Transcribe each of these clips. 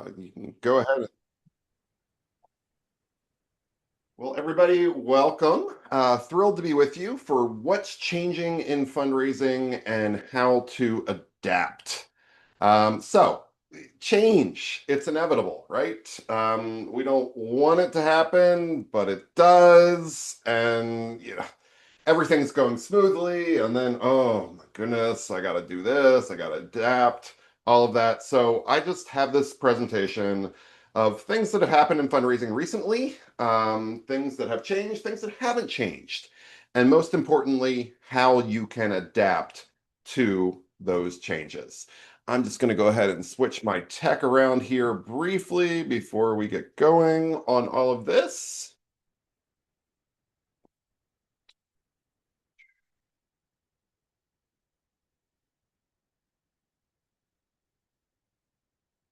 You can go ahead. Well, everybody, welcome. Thrilled to be with you for what's changing in fundraising and how to adapt. So, change, it's inevitable, right? We don't want it to happen, but it does. And, everything's going smoothly. And then, oh my goodness, I got to do this, I got to adapt, all of that. So, I just have this presentation of things that have happened in fundraising recently, things that have changed, things that haven't changed, and most importantly, how you can adapt to those changes. I'm just going to go ahead and switch my tech around here briefly before we get going on all of this.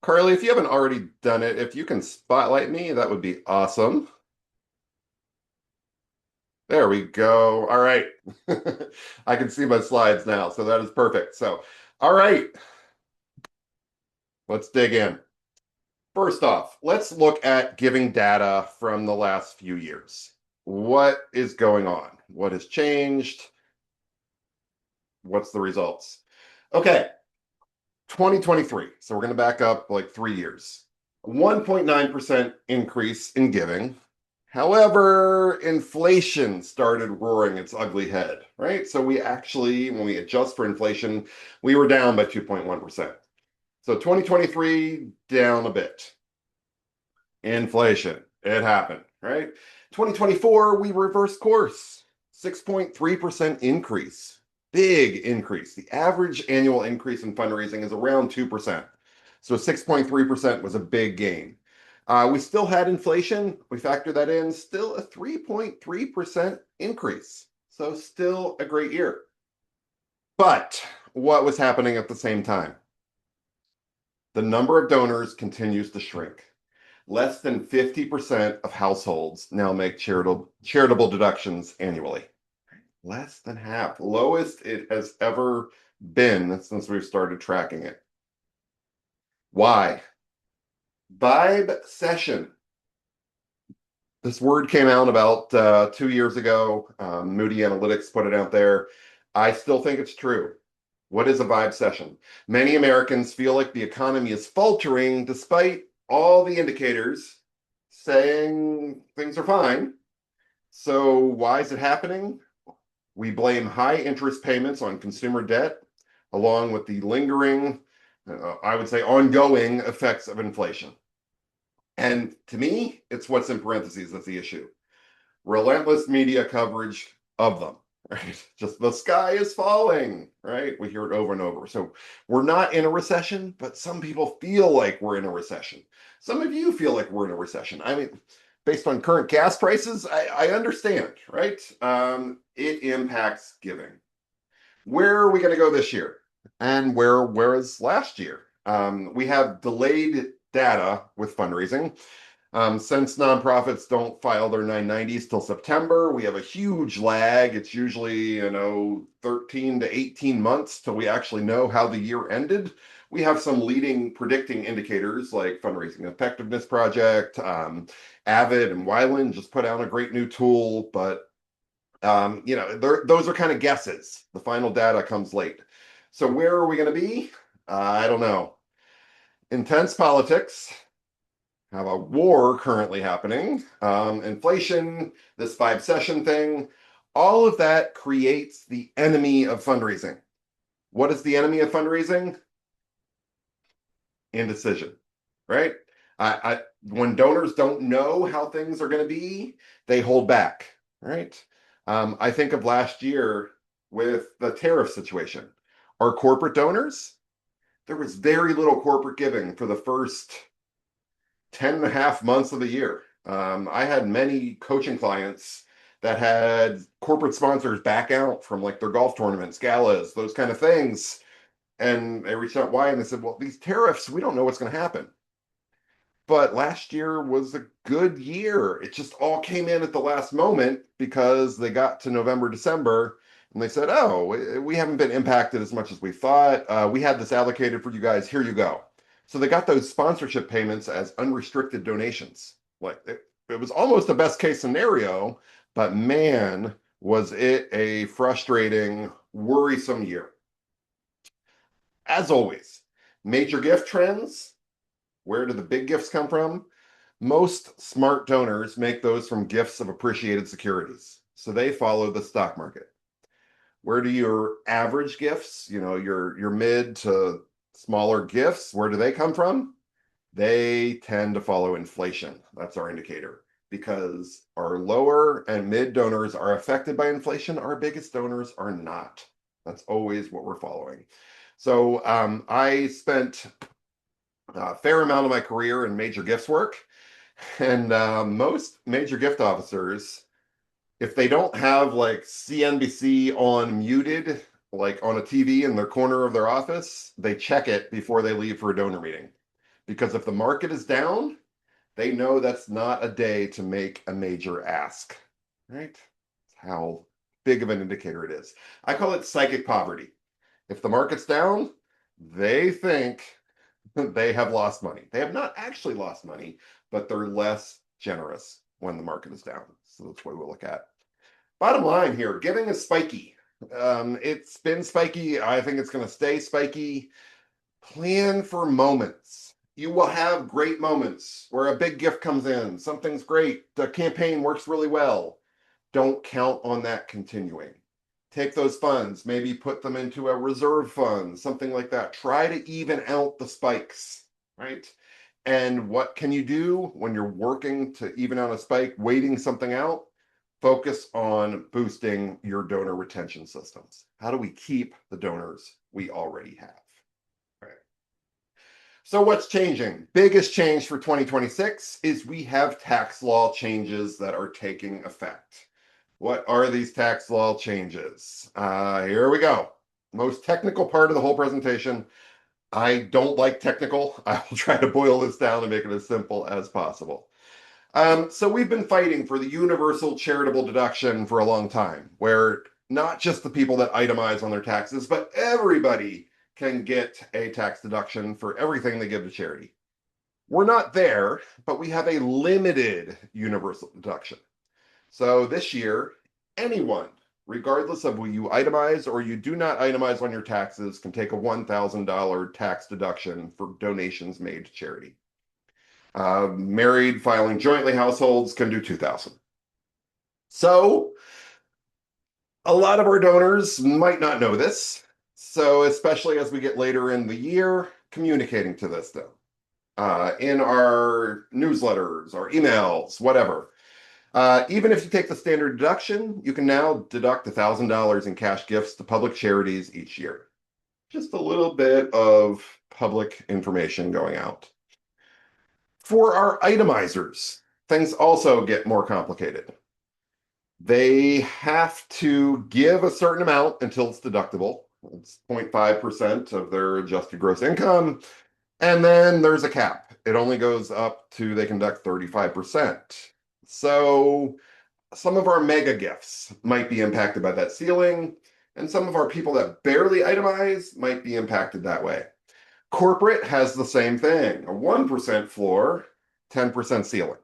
Carly, if you haven't already done it, if you can spotlight me, that would be awesome. There we go. All right. I can see my slides now, so that is perfect. So, all right, let's dig in. First off, let's look at giving data from the last few years. What is going on? What has changed? What's the results? Okay, 2023. So we're going to back up like 3 years. 1.9% increase in giving. However, inflation started roaring its ugly head, right? So we actually, when we adjust for inflation, we were down by 2.1%. So 2023 down a bit. Inflation, it happened, right? 2024, we reversed course, 6.3% increase. Big increase. The average annual increase in fundraising is around 2%. So 6.3% was a big gain. We still had inflation. We factor that in, still a 3.3% increase. So still a great year. But what was happening at the same time? The number of donors continues to shrink. Less than 50% of households now make charitable deductions annually. Less than half. Lowest it has ever been since we've started tracking it. Why? Vibe session. This word came out about 2 years ago. Moody Analytics put it out there. I still think it's true. What is a vibe session? Many Americans feel like the economy is faltering despite all the indicators saying things are fine. So, why is it happening? We blame high interest payments on consumer debt, along with the lingering, I would say, ongoing effects of inflation. And to me, it's what's in parentheses that's the issue. Relentless media coverage of them, right? Just the sky is falling, right? We hear it over and over. So we're not in a recession, but some people feel like we're in a recession. Some of you feel like we're in a recession. I mean, based on current gas prices, I understand, right? It impacts giving. Where are we going to go this year? And where is last year? We have delayed data with fundraising. Since nonprofits don't file their 990s till September, we have a huge lag. It's usually, 13 to 18 months till we actually know how the year ended. We have some leading predicting indicators like Fundraising Effectiveness Project, Avid and Wyland just put out a great new tool, but those are kind of guesses. The final data comes late. So where are we going to be? I don't know. Intense politics, have a war currently happening, inflation, this five session thing, all of that creates the enemy of fundraising. What is the enemy of fundraising? Indecision, right? When donors don't know how things are going to be, they hold back, right? I think of last year with the tariff situation. Our corporate donors, there was very little corporate giving for the first 10 and a half months of the year. I had many coaching clients that had corporate sponsors back out from like their golf tournaments, galas, those kind of things. And they reached out why, and they said, well, these tariffs, we don't know what's going to happen. But last year was a good year. It just all came in at the last moment because they got to November, December, and they said, oh, we haven't been impacted as much as we thought. We had this allocated for you guys. Here you go. So they got those sponsorship payments as unrestricted donations. Like it was almost the best case scenario, but man, was it a frustrating, worrisome year. As always, major gift trends. Where do the big gifts come from? Most smart donors make those from gifts of appreciated securities. So they follow the stock market. Where do your average gifts, your mid to smaller gifts, where do they come from? They tend to follow inflation. That's our indicator. Because our lower and mid donors are affected by inflation, our biggest donors are not. That's always what we're following. So I spent a fair amount of my career in major gifts work, and most major gift officers, if they don't have like CNBC on muted, like on a TV in the corner of their office, they check it before they leave for a donor meeting. Because if the market is down, they know that's not a day to make a major ask, right? That's how big of an indicator it is. I call it psychic poverty. If the market's down, they think they have lost money. They have not actually lost money, but they're less generous when the market is down. So that's what we'll look at. Bottom line here, giving is spiky. It's been spiky. I think it's going to stay spiky. Plan for moments. You will have great moments where a big gift comes in. Something's great. The campaign works really well. Don't count on that continuing. Take those funds, maybe put them into a reserve fund, something like that. Try to even out the spikes, right? And what can you do when you're working to even out a spike, waiting something out? Focus on boosting your donor retention systems. How do we keep the donors we already have? Right. So what's changing? Biggest change for 2026 is we have tax law changes that are taking effect. What are these tax law changes? Here we go. Most technical part of the whole presentation. I don't like technical. I will try to boil this down and make it as simple as possible. So we've been fighting for the universal charitable deduction for a long time, where not just the people that itemize on their taxes, but everybody can get a tax deduction for everything they give to charity. We're not there, but we have a limited universal deduction. So this year, anyone, regardless of whether you itemize or you do not itemize on your taxes, can take a $1,000 tax deduction for donations made to charity. Married filing jointly households can do 2,000. So a lot of our donors might not know this. So especially as we get later in the year, communicating to this though, in our newsletters, our emails, whatever. Even if you take the standard deduction, you can now deduct $1,000 in cash gifts to public charities each year. Just a little bit of public information going out. For our itemizers, things also get more complicated. They have to give a certain amount until it's deductible. It's 0.5% of their adjusted gross income. And then there's a cap. It only goes up to, they can deduct 35%. So some of our mega gifts might be impacted by that ceiling, and some of our people that barely itemize might be impacted that way. Corporate has the same thing, a 1% floor, 10% ceiling.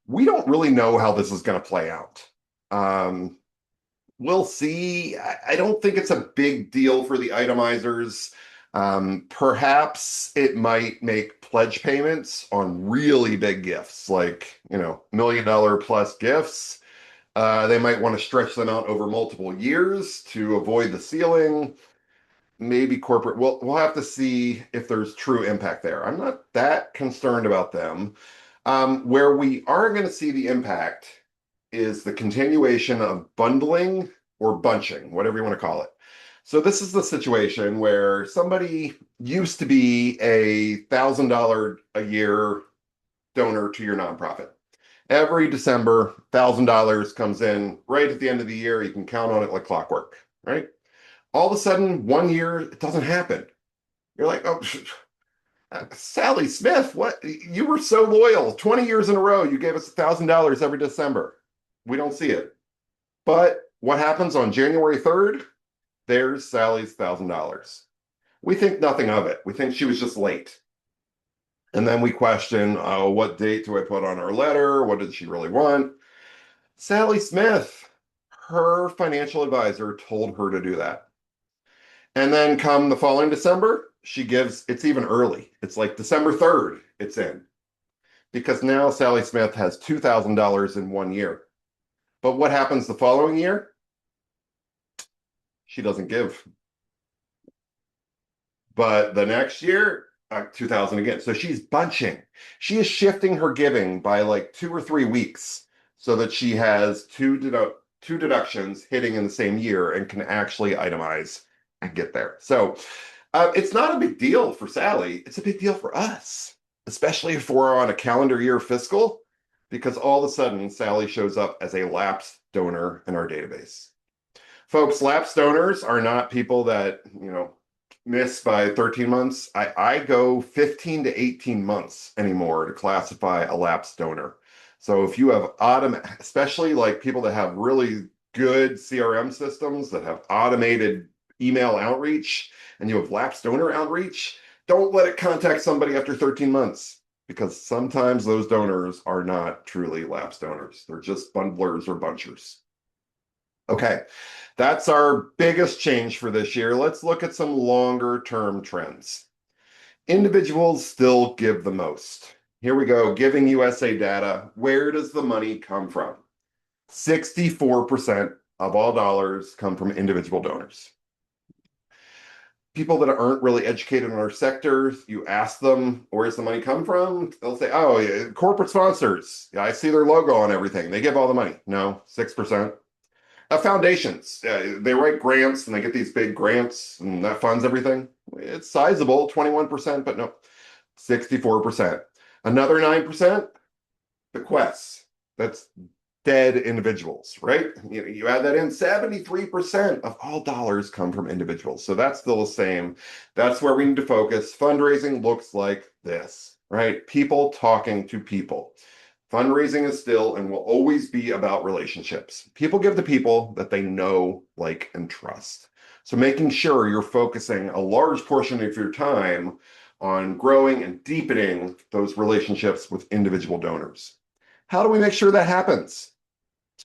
We don't really know how this is going to play out. We'll see. I don't think it's a big deal for the itemizers. Perhaps it might make pledge payments on really big gifts, like, $1 million plus gifts. They might want to stretch them out over multiple years to avoid the ceiling. Maybe corporate, we'll have to see if there's true impact there. I'm not that concerned about them. Where we are going to see the impact is the continuation of bundling or bunching, whatever you want to call it. So this is the situation where somebody used to be a $1,000 a year donor to your nonprofit. Every December, $1,000 comes in right at the end of the year. You can count on it like clockwork, right? All of a sudden, one year, it doesn't happen. You're like, oh, Sally Smith, what? You were so loyal. 20 years in a row, you gave us $1,000 every December. We don't see it. But what happens on January 3rd? There's Sally's $1,000. We think nothing of it. We think she was just late. And then we question, oh, what date do I put on our letter? What did she really want? Sally Smith, her financial advisor, told her to do that. And then come the following December, she gives, it's even early. It's like December 3rd, it's in. Because now Sally Smith has $2,000 in 1 year. But what happens the following year? She doesn't give. But the next year, 2000 again. So she's bunching. She is shifting her giving by like 2 or 3 weeks so that she has two deductions hitting in the same year and can actually itemize and get there. So it's not a big deal for Sally. It's a big deal for us, especially if we're on a calendar year fiscal, because all of a sudden Sally shows up as a lapsed donor in our database. Folks, lapsed donors are not people that, miss by 13 months. I go 15 to 18 months anymore to classify a lapsed donor. So if you have especially like people that have really good CRM systems that have automated email outreach and you have lapsed donor outreach, don't let it contact somebody after 13 months because sometimes those donors are not truly lapsed donors. They're just bundlers or bunchers. Okay, that's our biggest change for this year. Let's look at some longer term trends. Individuals still give the most. Here we go, Giving USA data. Where does the money come from? 64% of all dollars come from individual donors. People that aren't really educated in our sectors, you ask them, where's the money come from? They'll say, oh, yeah, corporate sponsors. Yeah, I see their logo on everything. They give all the money. No, 6%. Foundations, they write grants and they get these big grants and that funds everything. It's sizable, 21%, but no, 64%. Another 9%, bequests. That's dead individuals, right? You add that in, 73% of all dollars come from individuals. So that's still the same. That's where we need to focus. Fundraising looks like this, right? People talking to people. Fundraising is still and will always be about relationships. People give to people that they know, like, and trust. So making sure you're focusing a large portion of your time on growing and deepening those relationships with individual donors. How do we make sure that happens?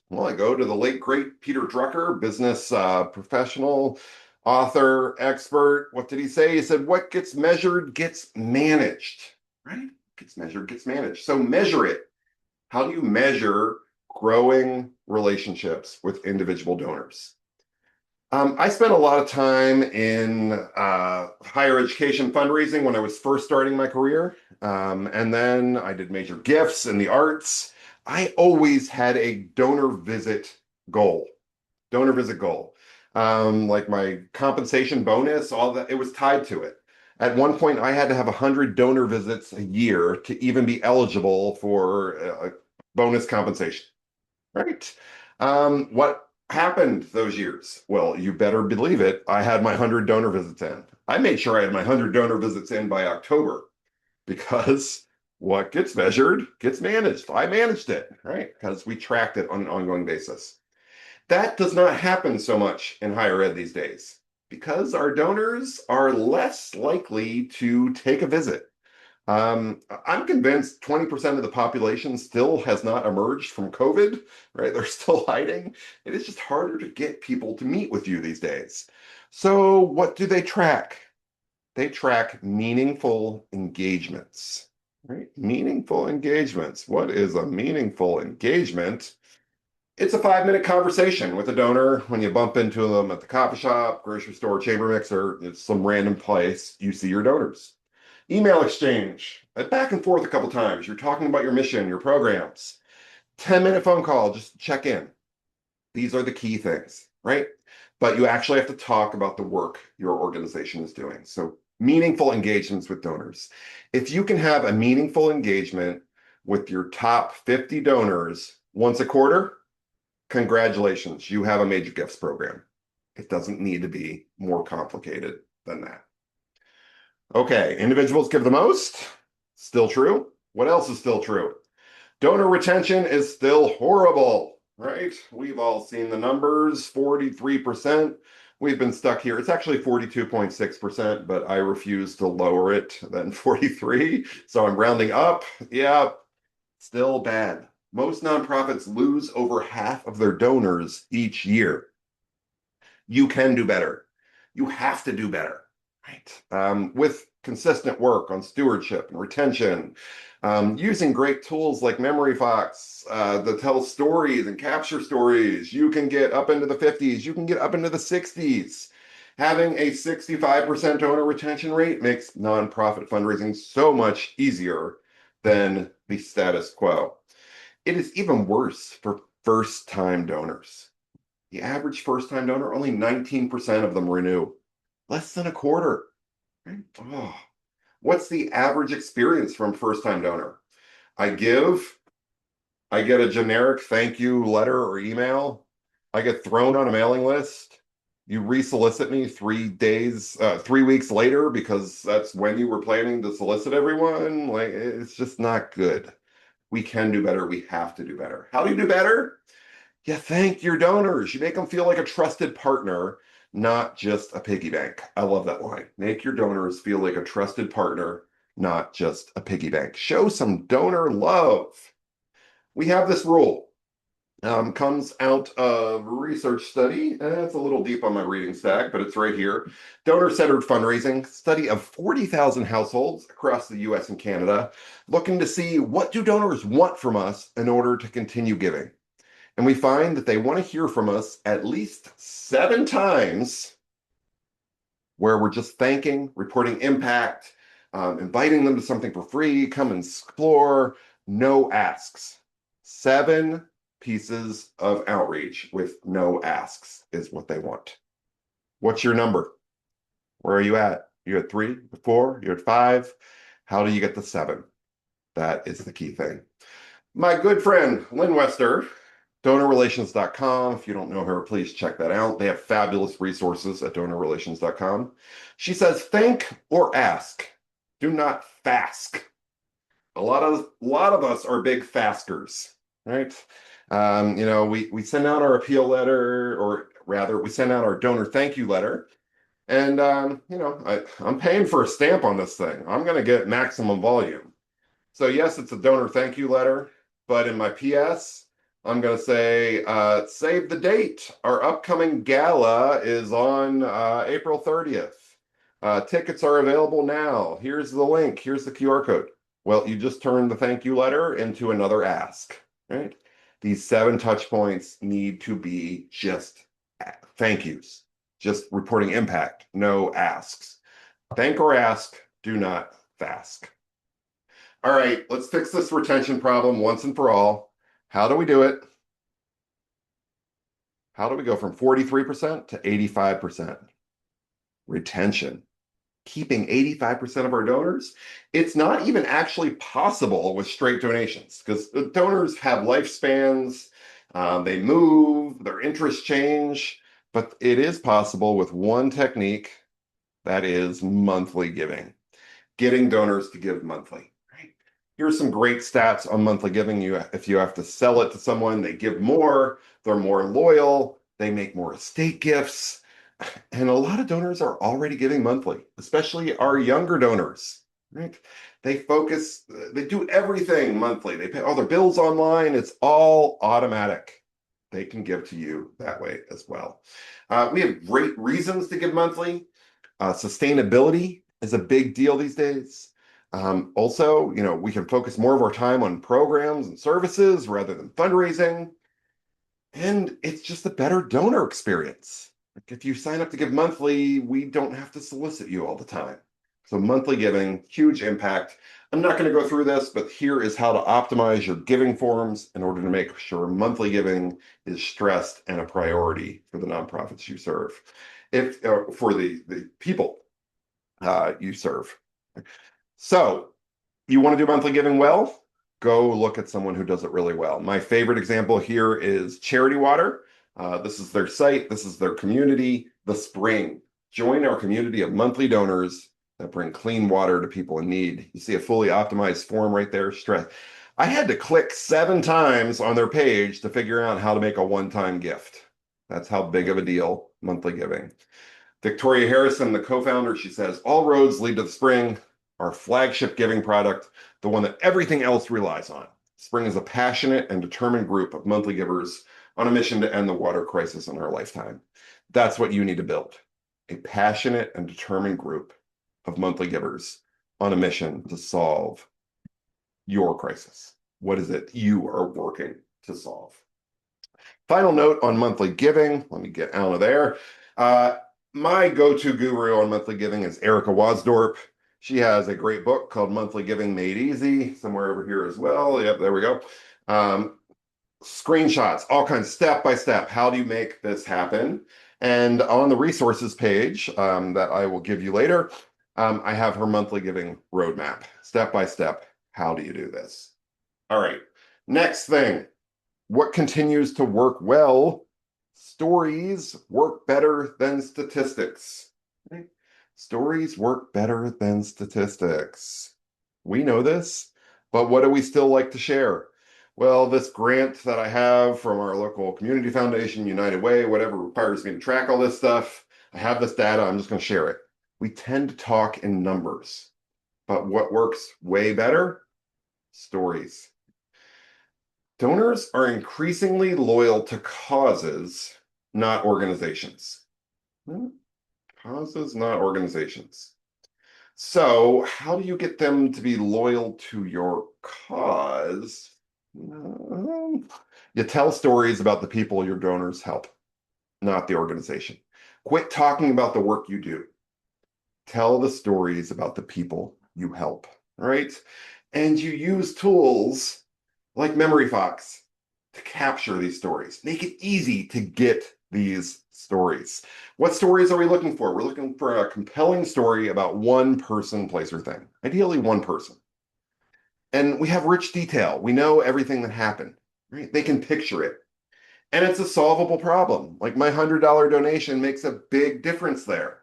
Well, I go to the late, great Peter Drucker, business professional, author, expert. What did he say? He said, what gets measured gets managed, right? Gets measured, gets managed. So measure it. How do you measure growing relationships with individual donors? I spent a lot of time in higher education fundraising when I was first starting my career. And then I did major gifts in the arts. I always had a donor visit goal. Donor visit goal. Like my compensation bonus, all that, it was tied to it. At one point, I had to have 100 donor visits a year to even be eligible for bonus compensation, right? What happened those years? Well, you better believe it. I had my 100 donor visits in. I made sure I had my 100 donor visits in by October because what gets measured gets managed. I managed it, right? Because we tracked it on an ongoing basis. That does not happen so much in higher ed these days because our donors are less likely to take a visit. I'm convinced 20% of the population still has not emerged from COVID, right? They're still hiding. It is just harder to get people to meet with you these days. So what do they track? They track meaningful engagements, right? Meaningful engagements. What is a meaningful engagement? It's a 5-minute conversation with a donor when you bump into them at the coffee shop, grocery store, chamber mixer, it's some random place, you see your donors. Email exchange, back and forth a couple times. You're talking about your mission, your programs. 10-minute phone call, just check in. These are the key things, right? But you actually have to talk about the work your organization is doing. So meaningful engagements with donors. If you can have a meaningful engagement with your top 50 donors once a quarter, congratulations, you have a major gifts program. It doesn't need to be more complicated than that. Okay, individuals give the most. Still true. What else is still true? Donor retention is still horrible, right? We've all seen the numbers, 43% We've been stuck here. It's actually 42.6%, but I refuse to lower it than 43. So I'm rounding up. Yeah, still bad. Most nonprofits lose over half of their donors each year. You can do better. You have to do better, right? With consistent work on stewardship and retention, using great tools like Memory Fox that tell stories and capture stories. You can get up into the 50s. You can get up into the 60s. Having a 65% donor retention rate makes nonprofit fundraising so much easier than the status quo. It is even worse for first-time donors. The average first-time donor, only 19% of them renew. Less than a quarter. Right? Oh. What's the average experience from first-time donor? I give, I get a generic thank you letter or email. I get thrown on a mailing list. You resolicit me 3 weeks later because that's when you were planning to solicit everyone. Like, it's just not good. We can do better. We have to do better. How do you do better? You thank your donors. You make them feel like a trusted partner, not just a piggy bank. I love that line. Make your donors feel like a trusted partner, not just a piggy bank. Show some donor love. We have this rule. Comes out of a research study. It's a little deep on my reading stack, but it's right here. Donor-centered fundraising, study of 40,000 households across the US and Canada, looking to see what do donors want from us in order to continue giving. And we find that they want to hear from us at least 7 times where we're just thanking, reporting impact, inviting them to something for free, come and explore, no asks. 7 pieces of outreach with no asks is what they want. What's your number? Where are you at? You're at 3, 4, you're at 5. How do you get to 7? That is the key thing. My good friend, Lynn Wester, donorrelations.com. If you don't know her, please check that out. They have fabulous resources at donorrelations.com. She says, thank or ask. Do not fask. A lot of us are big faskers, right? We send out our appeal letter, or rather, we send out our donor thank you letter. And, I'm paying for a stamp on this thing. I'm going to get maximum volume. So yes, it's a donor thank you letter, but in my PS, I'm going to say, save the date. Our upcoming gala is on April 30th. Tickets are available now. Here's the link. Here's the QR code. Well, you just turned the thank you letter into another ask, right? These 7 touch points need to be just thank yous, just reporting impact, no asks. Thank or ask, do not fask. All right, let's fix this retention problem once and for all. How do we do it? How do we go from 43% to 85%? Retention. Keeping 85% of our donors. It's not even actually possible with straight donations because the donors have lifespans, they move, their interests change, but it is possible with one technique, that is monthly giving. Getting donors to give monthly. Here's some great stats on monthly giving. If you have to sell it to someone, they give more, they're more loyal, they make more estate gifts. And a lot of donors are already giving monthly, especially our younger donors, right? They do everything monthly. They pay all their bills online. It's all automatic. They can give to you that way as well. We have great reasons to give monthly. Sustainability is a big deal these days. Also, we can focus more of our time on programs and services rather than fundraising. And it's just a better donor experience. Like if you sign up to give monthly, we don't have to solicit you all the time. So monthly giving, huge impact. I'm not going to go through this, but here is how to optimize your giving forms in order to make sure monthly giving is stressed and a priority for the nonprofits you serve. For the people you serve. So you want to do monthly giving well? Go look at someone who does it really well. My favorite example here is Charity Water. This is their site. This is their community, The Spring. Join our community of monthly donors that bring clean water to people in need. You see a fully optimized form right there. I had to click 7 times on their page to figure out how to make a one-time gift. That's how big of a deal monthly giving. Victoria Harrison, the co-founder, she says, all roads lead to the Spring, our flagship giving product, the one that everything else relies on. Spring is a passionate and determined group of monthly givers on a mission to end the water crisis in our lifetime. That's what you need to build. A passionate and determined group of monthly givers on a mission to solve your crisis. What is it you are working to solve? Final note on monthly giving. Let me get out of there. My go-to guru on monthly giving is Erica Wasdorp. She has a great book called Monthly Giving Made Easy, somewhere over here as well. Yep, there we go. Screenshots, all kinds, step by step. How do you make this happen? And on the resources page that I will give you later, I have her monthly giving roadmap, step by step. How do you do this? All right, next thing. What continues to work well? Stories work better than statistics. Right? Stories work better than statistics. We know this, but what do we still like to share? Well, this grant that I have from our local community foundation, United Way, whatever requires me to track all this stuff, I have this data, I'm just going to share it. We tend to talk in numbers, but what works way better? Stories. Donors are increasingly loyal to causes, not organizations. Causes, not organizations. So, how do you get them to be loyal to your cause? You tell stories about the people your donors help, not the organization. Quit talking about the work you do. Tell the stories about the people you help, right? And you use tools like Memory Fox to capture these stories. Make it easy to get these stories. What stories are we looking for? We're looking for a compelling story about one person, place, or thing. Ideally, one person. And we have rich detail. We know everything that happened, right? They can picture it. And it's a solvable problem. Like my $100 donation makes a big difference there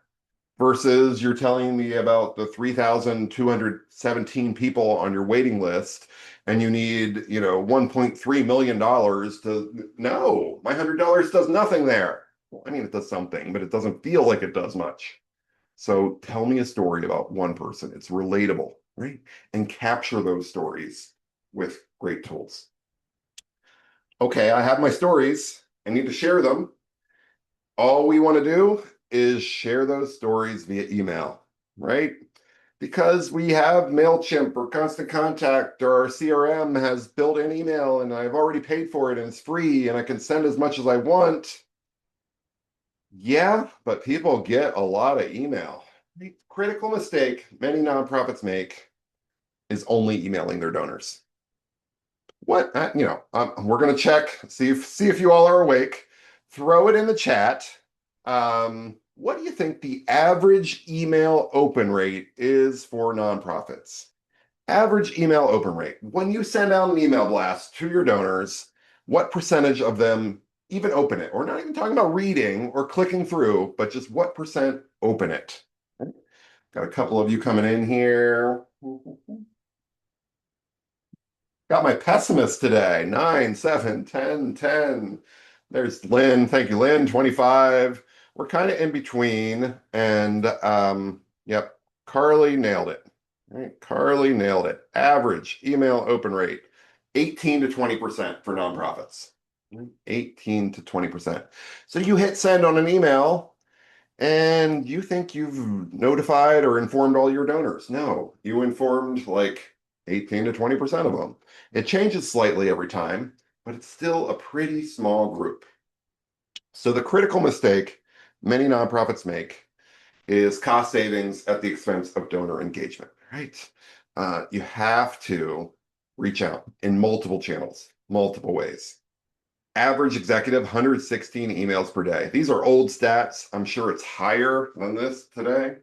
versus you're telling me about the 3,217 people on your waiting list and you need, $1.3 million to, no, my $100 does nothing there. Well, I mean, it does something, but it doesn't feel like it does much. So tell me a story about one person. It's relatable, right? And capture those stories with great tools. Okay, I have my stories. I need to share them. All we want to do is share those stories via email, right? Because we have MailChimp or Constant Contact or our CRM has built-in email and I've already paid for it and it's free and I can send as much as I want. Yeah, but people get a lot of email. The critical mistake many nonprofits make is only emailing their donors. What? We're going to check, see if you all are awake. Throw it in the chat. What do you think the average email open rate is for nonprofits? Average email open rate. When you send out an email blast to your donors, what percentage of them even open it? We're not even talking about reading or clicking through, but just what percent open it? Got a couple of you coming in here. Got my pessimist today. 9, 7, 10, 10. There's Lynn. Thank you, Lynn. 25. We're kind of in between. And yep, Carly nailed it. Right? Carly nailed it. Average email open rate, 18 to 20% for nonprofits. 18 to 20%. So you hit send on an email and you think you've notified or informed all your donors. No, you informed like 18 to 20% of them. It changes slightly every time, but it's still a pretty small group. So the critical mistake many nonprofits make is cost savings at the expense of donor engagement, right? You have to reach out in multiple channels, multiple ways. Average executive, 116 emails per day. These are old stats. I'm sure it's higher than this today.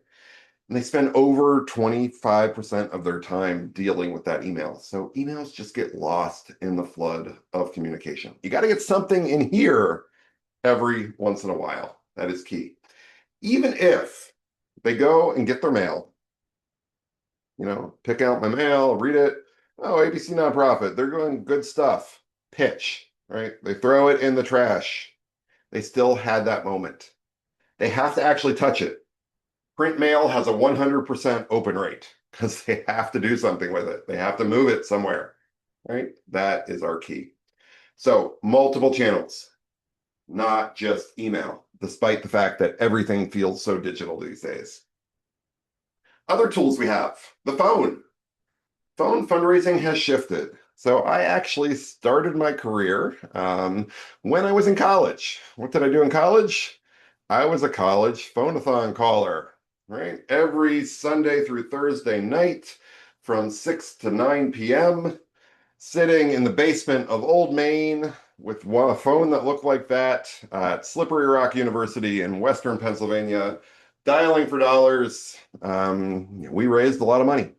And they spend over 25% of their time dealing with that email. So emails just get lost in the flood of communication. You got to get something in here every once in a while. That is key. Even if they go and get their mail, pick out my mail, read it. Oh, ABC nonprofit, they're doing good stuff. Pitch, right? They throw it in the trash. They still had that moment. They have to actually touch it. Print mail has a 100% open rate because they have to do something with it. They have to move it somewhere, right? That is our key. So multiple channels, not just email, despite the fact that everything feels so digital these days. Other tools we have, the phone. Phone fundraising has shifted. So I actually started my career when I was in college. What did I do in college? I was a college phone-a-thon caller, right? Every Sunday through Thursday night from 6 to 9 p.m., sitting in the basement of Old Main with a phone that looked like that at Slippery Rock University in Western Pennsylvania, dialing for dollars. We raised a lot of money.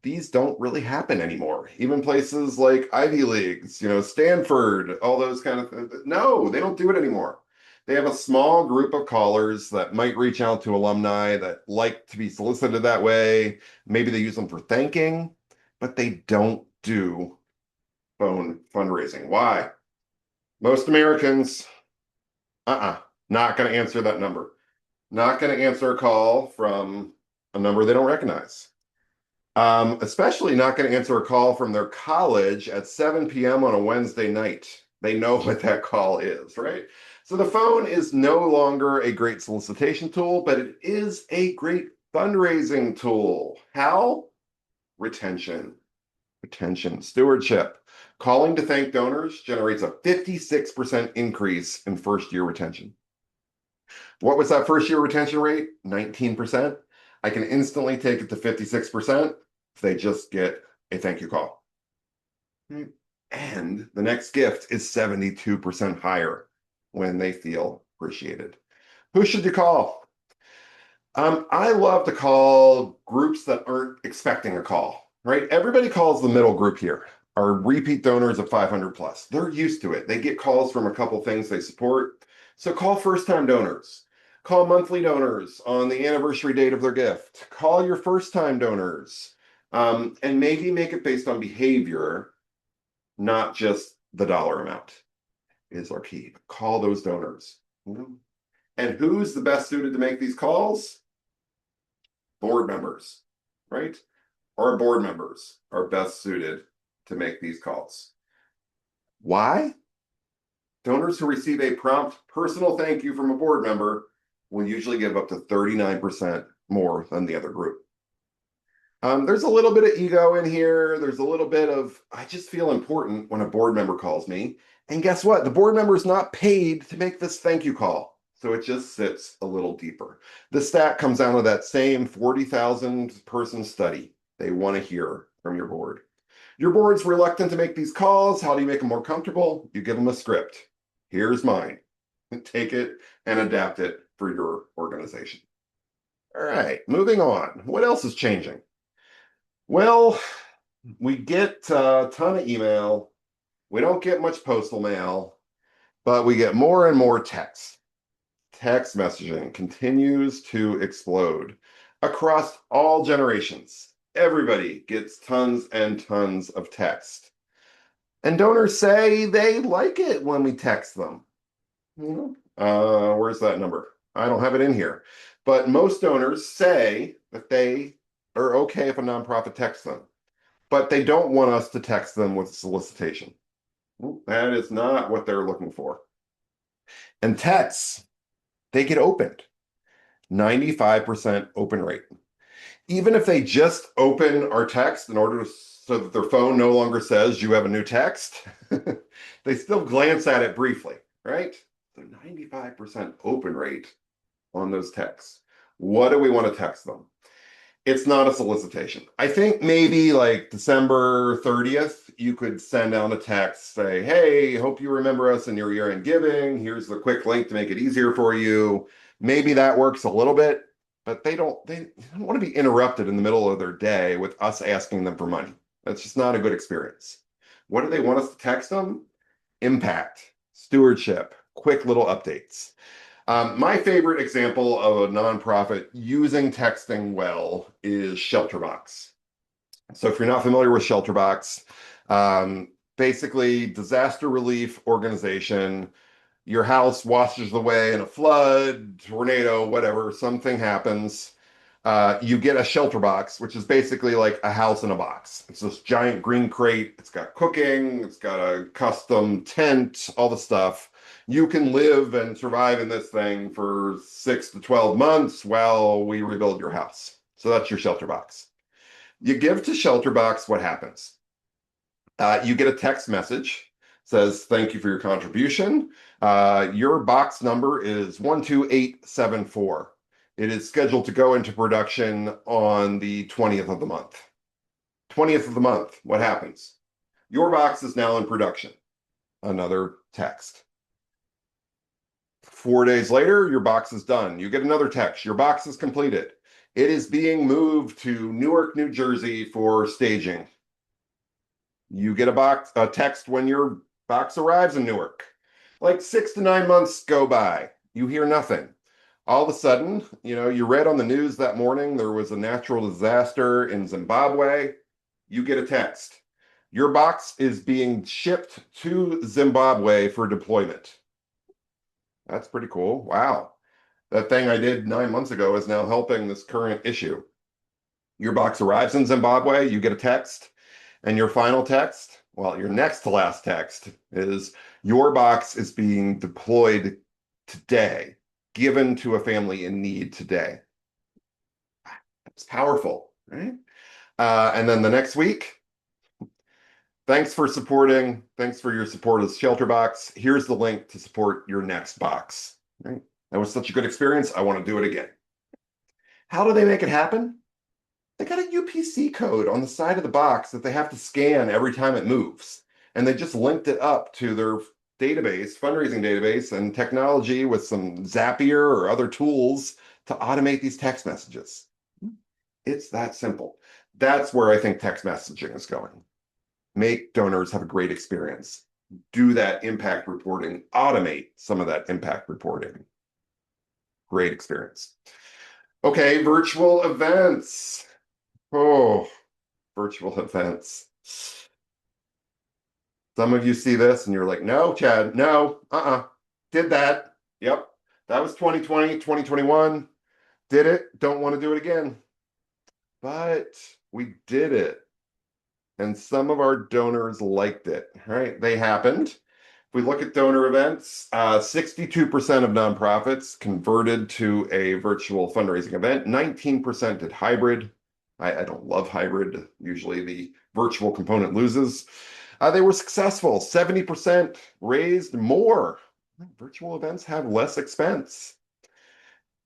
These don't really happen anymore. Even places like Ivy Leagues, Stanford, all those kind of things. No, they don't do it anymore. They have a small group of callers that might reach out to alumni that like to be solicited that way. Maybe they use them for thanking, but they don't do phone fundraising. Why? Most Americans, not going to answer that number. Not going to answer a call from a number they don't recognize. Especially not going to answer a call from their college at 7 p.m. on a Wednesday night. They know what that call is, right? So the phone is no longer a great solicitation tool, but it is a great fundraising tool. How? Retention, stewardship. Calling to thank donors generates a 56% increase in first-year retention. What was that first-year retention rate? 19%. I can instantly take it to 56% if they just get a thank you call. And the next gift is 72% higher when they feel appreciated. Who should you call? I love to call groups that aren't expecting a call, right? Everybody calls the middle group here, our repeat donors of 500 plus. They're used to it. They get calls from a couple things they support. So call first-time donors. Call monthly donors on the anniversary date of their gift. Call your first-time donors. And maybe make it based on behavior, not just the dollar amount is our key. Call those donors. And who's the best suited to make these calls? Board members, right? Our board members are best suited to make these calls. Why? Donors who receive a prompt personal thank you from a board member will usually give up to 39% more than the other group. There's a little bit of ego in here. There's a little bit of, I just feel important when a board member calls me. And guess what? The board member is not paid to make this thank you call. So it just sits a little deeper. The stat comes down to that same 40,000 person study. They want to hear from your board. Your board's reluctant to make these calls. How do you make them more comfortable? You give them a script. Here's mine. Take it and adapt it for your organization. All right, moving on. What else is changing? Well, we get a ton of email. We don't get much postal mail, but we get more and more text. Text messaging continues to explode across all generations. Everybody gets tons and tons of text. And donors say they like it when we text them. Where's that number? I don't have it in here. But most donors say that they are okay if a nonprofit texts them, but they don't want us to text them with solicitation. That is not what they're looking for. And texts, they get opened. 95% open rate. Even if they just open our text in order to, so that their phone no longer says you have a new text, they still glance at it briefly, right? So 95% open rate on those texts. What do we want to text them? It's not a solicitation. I think maybe like December 30th, you could send out a text, say, hey, hope you remember us in your year-end giving. Here's the quick link to make it easier for you. Maybe that works a little bit, but they don't want to be interrupted in the middle of their day with us asking them for money. That's just not a good experience. What do they want us to text them? Impact, stewardship, quick little updates. My favorite example of a nonprofit using texting well is ShelterBox. So if you're not familiar with ShelterBox, basically disaster relief organization, Your house washes away in a flood, tornado, whatever, something happens. You get a shelter box, which is basically like a house in a box. It's this giant green crate. It's got cooking, it's got a custom tent, all the stuff. You can live and survive in this thing for 6 to 12 months while we rebuild your house. So that's your shelter box. You give to shelter box, what happens? You get a text message, says thank you for your contribution. Your box number is 12874. It is scheduled to go into production on the 20th of the month. 20th of the month, what happens? Your box is now in production. Another text. 4 days later, your box is done. You get another text. Your box is completed. It is being moved to Newark, New Jersey for staging. You get a text when your box arrives in Newark. Like 6 to 9 months go by. You hear nothing. All of a sudden, you read on the news that morning there was a natural disaster in Zimbabwe. You get a text. Your box is being shipped to Zimbabwe for deployment. That's pretty cool. Wow. That thing I did 9 months ago is now helping this current issue. Your box arrives in Zimbabwe, you get a text, and your final text, well, your next to last text is your box is being deployed today, given to a family in need today. It's powerful, right? And then the next week, thanks for supporting. Thanks for your support of Shelter Box. Here's the link to support your next box. Right? That was such a good experience. I want to do it again. How do they make it happen? They got a UPC code on the side of the box that they have to scan every time it moves. And they just linked it up to their database, fundraising database, and technology with some Zapier or other tools to automate these text messages. It's that simple. That's where I think text messaging is going. Make donors have a great experience. Do that impact reporting, automate some of that impact reporting. Great experience. Okay, virtual events. Oh, virtual events. Some of you see this and you're like, no, Chad, no, did that. Yep, that was 2020, 2021. Did it, don't want to do it again. But we did it. And some of our donors liked it, right? They happened. If we look at donor events, 62% of nonprofits converted to a virtual fundraising event. 19% did hybrid. I don't love hybrid. Usually the virtual component loses. They were successful. 70% raised more. Virtual events have less expense.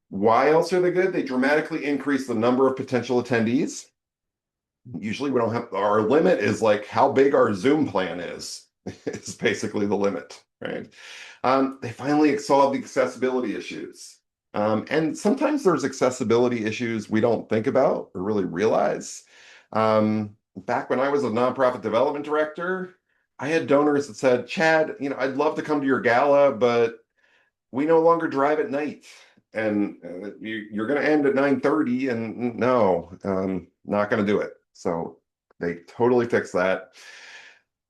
Why else are they good? They dramatically increase the number of potential attendees. Usually we don't have, our limit is like how big our Zoom plan is basically the limit, right? They finally solved the accessibility issues. And sometimes there's accessibility issues we don't think about or really realize. Back when I was a nonprofit development director, I had donors that said, Chad, I'd love to come to your gala, but we no longer drive at night. And you're going to end at 9:30 and no, not going to do it. So they totally fixed that.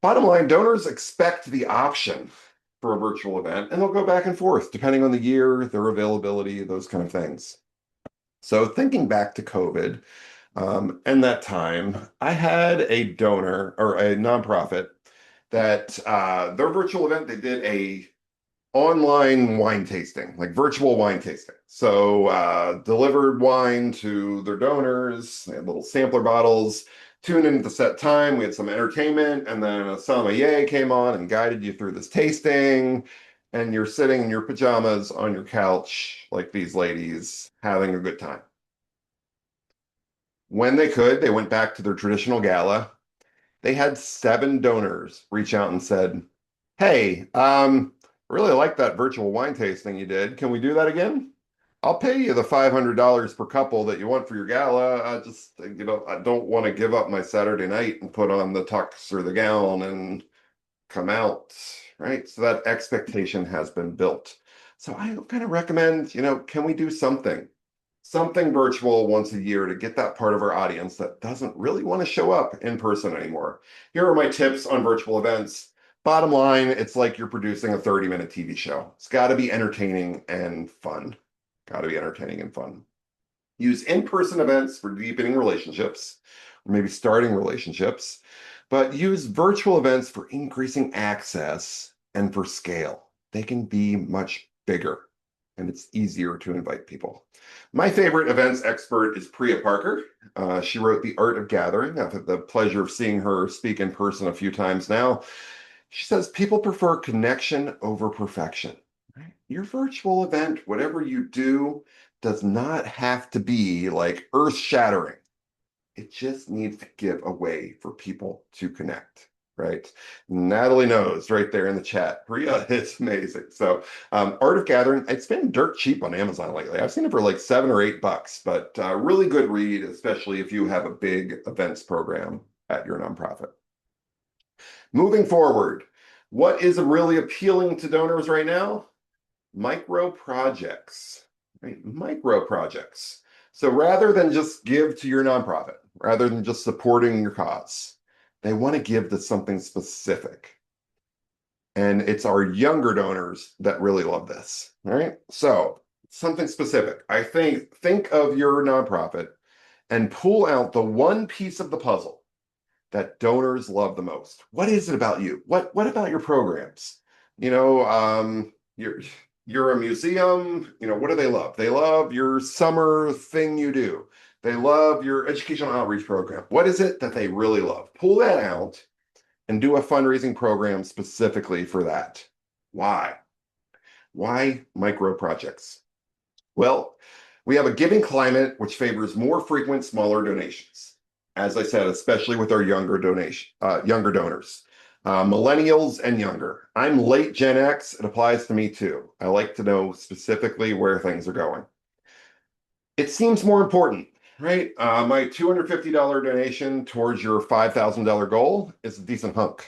Bottom line, donors expect the option for a virtual event, and they'll go back and forth depending on the year, their availability, those kind of things. So thinking back to COVID and that time, I had a donor or a nonprofit that their virtual event, they did a online wine tasting, like virtual wine tasting. So delivered wine to their donors, they had little sampler bottles, tune in at the set time, we had some entertainment, and then a sommelier came on and guided you through this tasting, and you're sitting in your pajamas on your couch like these ladies having a good time. When they could, they went back to their traditional gala. They had 7 donors reach out and said, hey, really like that virtual wine tasting you did. Can we do that again? I'll pay you the $500 per couple that you want for your gala. I just, I don't want to give up my Saturday night and put on the tux or the gown and come out, right? So that expectation has been built. So I kind of recommend, can we do something virtual once a year to get that part of our audience that doesn't really want to show up in person anymore? Here are my tips on virtual events. Bottom line, it's like you're producing a 30-minute TV show. It's got to be entertaining and fun. Got to be entertaining and fun. Use in-person events for deepening relationships, or maybe starting relationships, but use virtual events for increasing access and for scale. They can be much bigger, and it's easier to invite people. My favorite events expert is Priya Parker. She wrote The Art of Gathering. I've had the pleasure of seeing her speak in person a few times now. She says people prefer connection over perfection. Right? Your virtual event, whatever you do, does not have to be like earth-shattering. It just needs to give a way for people to connect, right? Natalie knows right there in the chat. Priya, it's amazing. So, Art of Gathering, it's been dirt cheap on Amazon lately. I've seen it for like $7 or $8, but really good read, especially if you have a big events program at your nonprofit. Moving forward, what is really appealing to donors right now? Micro projects, right? Micro projects. So rather than just give to your nonprofit, rather than just supporting your cause, they want to give to something specific. And it's our younger donors that really love this, right? So something specific. I think of your nonprofit and pull out the one piece of the puzzle that donors love the most. What is it about you? What about your programs? You know, you're a museum. You know, what do they love? They love your summer thing you do. They love your educational outreach program. What is it that they really love? Pull that out and do a fundraising program specifically for that. Why? Why micro projects? Well, we have a giving climate which favors more frequent, smaller donations. As I said, especially with our younger donors, millennials and younger. I'm late Gen X. It applies to me too. I like to know specifically where things are going. It seems more important, right? My $250 donation towards your $5,000 goal is a decent hunk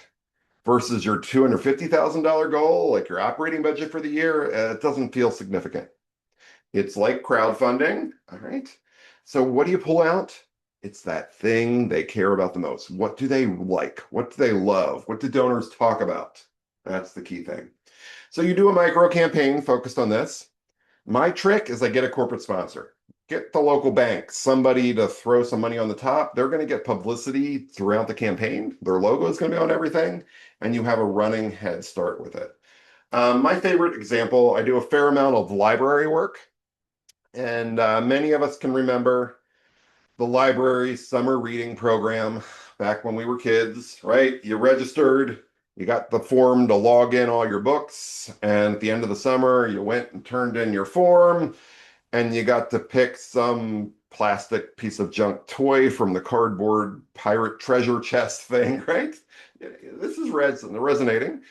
versus your $250,000 goal, like your operating budget for the year. It doesn't feel significant. It's like crowdfunding, all right? So what do you pull out? It's that thing they care about the most. What do they like? What do they love? What do donors talk about? That's the key thing. So you do a micro campaign focused on this. My trick is I get a corporate sponsor. Get the local bank, somebody to throw some money on the top. They're going to get publicity throughout the campaign. Their logo is going to be on everything, and you have a running head start with it. My favorite example, I do a fair amount of library work. And many of us can remember the library summer reading program back when we were kids, right? You registered, you got the form to log in all your books, and at the end of the summer, you went and turned in your form, and you got to pick some plastic piece of junk toy from the cardboard pirate treasure chest thing, right? This is resonating.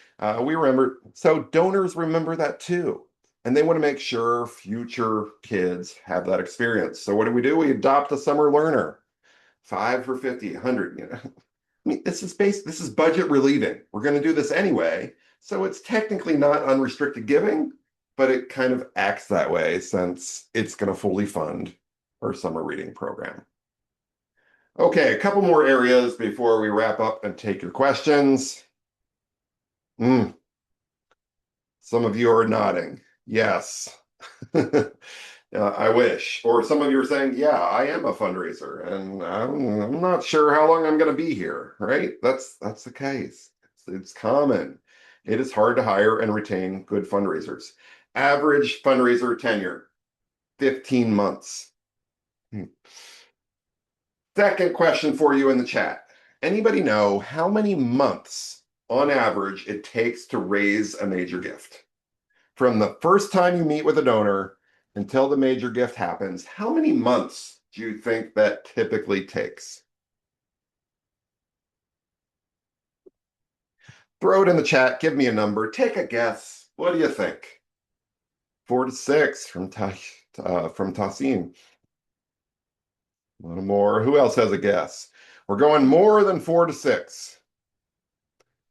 We remember, so donors remember that too. And they want to make sure future kids have that experience. So what do? We adopt a summer learner. 5 for 50, 100, you know. I mean, this is budget relieving. We're going to do this anyway. So it's technically not unrestricted giving, but it kind of acts that way since it's going to fully fund our summer reading program. Okay, a couple more areas before we wrap up and take your questions. Some of you are nodding. Yes. I wish. Or some of you are saying, yeah, I am a fundraiser and I'm not sure how long I'm going to be here, right? That's the case. It's common. It is hard to hire and retain good fundraisers. Average fundraiser tenure, 15 months. Second question for you in the chat. Anybody know how many months on average it takes to raise a major gift? From the first time you meet with a donor until the major gift happens, how many months do you think that typically takes? Throw it in the chat. Give me a number. Take a guess. What do you think? 4 to 6 from Tassim. A little more. Who else has a guess? We're going more than 4 to 6.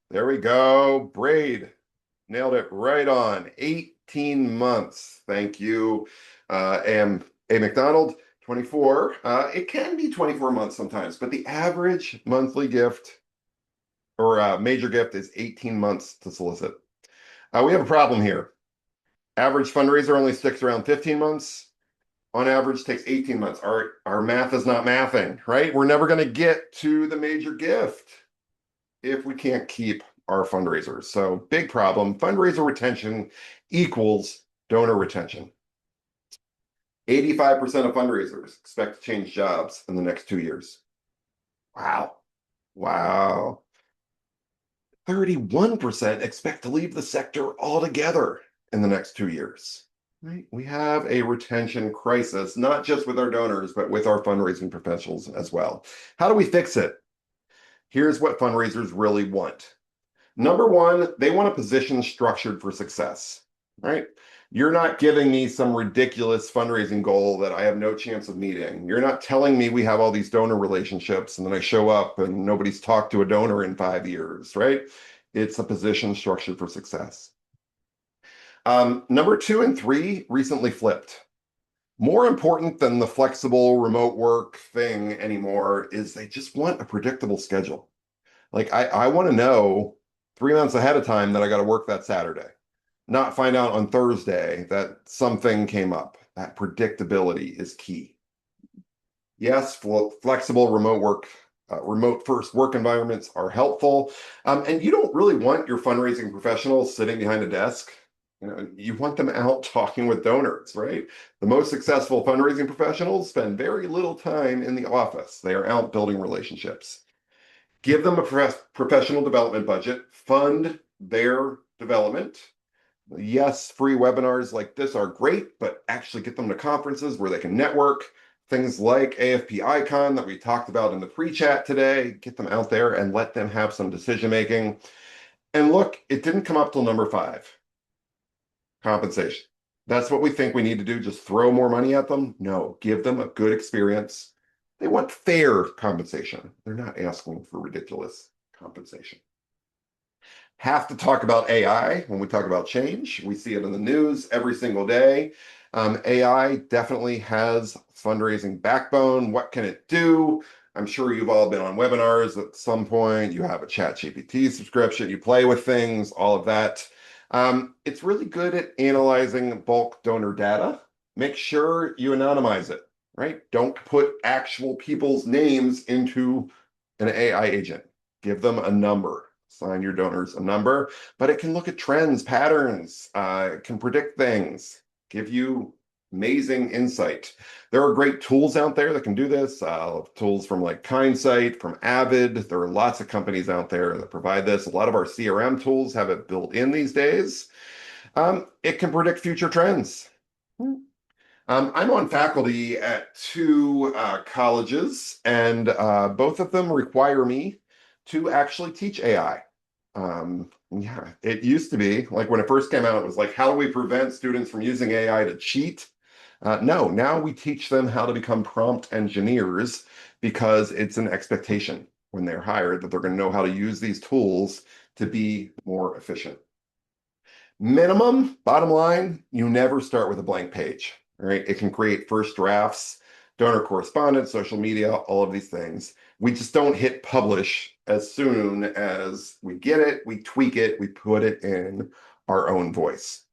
There we go. Braid. Nailed it right on. 18 months. Thank you. A McDonald, 24. It can be 24 months sometimes, but the average monthly gift major gift is 18 months to solicit. We have a problem here. Average fundraiser only sticks around 15 months. On average, takes 18 months. Our math is not mathing, right? We're never going to get to the major gift if we can't keep our fundraisers. So big problem. Fundraiser retention equals donor retention. 85% of fundraisers expect to change jobs in the next 2 years. Wow. Wow. 31% expect to leave the sector altogether in the next 2 years. Right? We have a retention crisis, not just with our donors, but with our fundraising professionals as well. How do we fix it? Here's what fundraisers really want. Number one, they want a position structured for success, right? You're not giving me some ridiculous fundraising goal that I have no chance of meeting. You're not telling me we have all these donor relationships and then I show up and nobody's talked to a donor in 5 years, right? It's a position structured for success. Number 2 and 3 recently flipped. More important than the flexible remote work thing anymore is they just want a predictable schedule. Like I want to know 3 months ahead of time that I got to work that Saturday, not find out on Thursday that something came up. That predictability is key. Yes, flexible remote first work environments are helpful. And you don't really want your fundraising professionals sitting behind a desk. You want them out talking with donors, right? The most successful fundraising professionals spend very little time in the office. They are out building relationships. Give them a professional development budget, fund their development. Yes, free webinars like this are great, but actually get them to conferences where they can network. Things like AFP Icon that we talked about in the pre-chat today, get them out there and let them have some decision making. And look, it didn't come up till number 5. Compensation. That's what we think we need to do. Just throw more money at them? No, give them a good experience. They want fair compensation. They're not asking for ridiculous compensation. Have to talk about AI when we talk about change. We see it in the news every single day. AI definitely has fundraising backbone. What can it do? I'm sure you've all been on webinars at some point. You have a ChatGPT subscription. You play with things, all of that. It's really good at analyzing bulk donor data. Make sure you anonymize it, right? Don't put actual people's names into an AI agent. Give them a number. Assign your donors a number, but it can look at trends, patterns, it can predict things, give you amazing insight. There are great tools out there that can do this. Tools from like Kindsight, from Avid. There are lots of companies out there that provide this. A lot of our CRM tools have it built in these days. It can predict future trends. I'm on faculty at 2 colleges, and both of them require me to actually teach AI. Yeah, it used to be like when it first came out, it was like, how do we prevent students from using AI to cheat? No, now we teach them how to become prompt engineers because it's an expectation when they're hired that they're going to know how to use these tools to be more efficient. Minimum, bottom line, you never start with a blank page, right? It can create first drafts, donor correspondence, social media, all of these things. We just don't hit publish as soon as we get it, we tweak it, we put it in our own voice.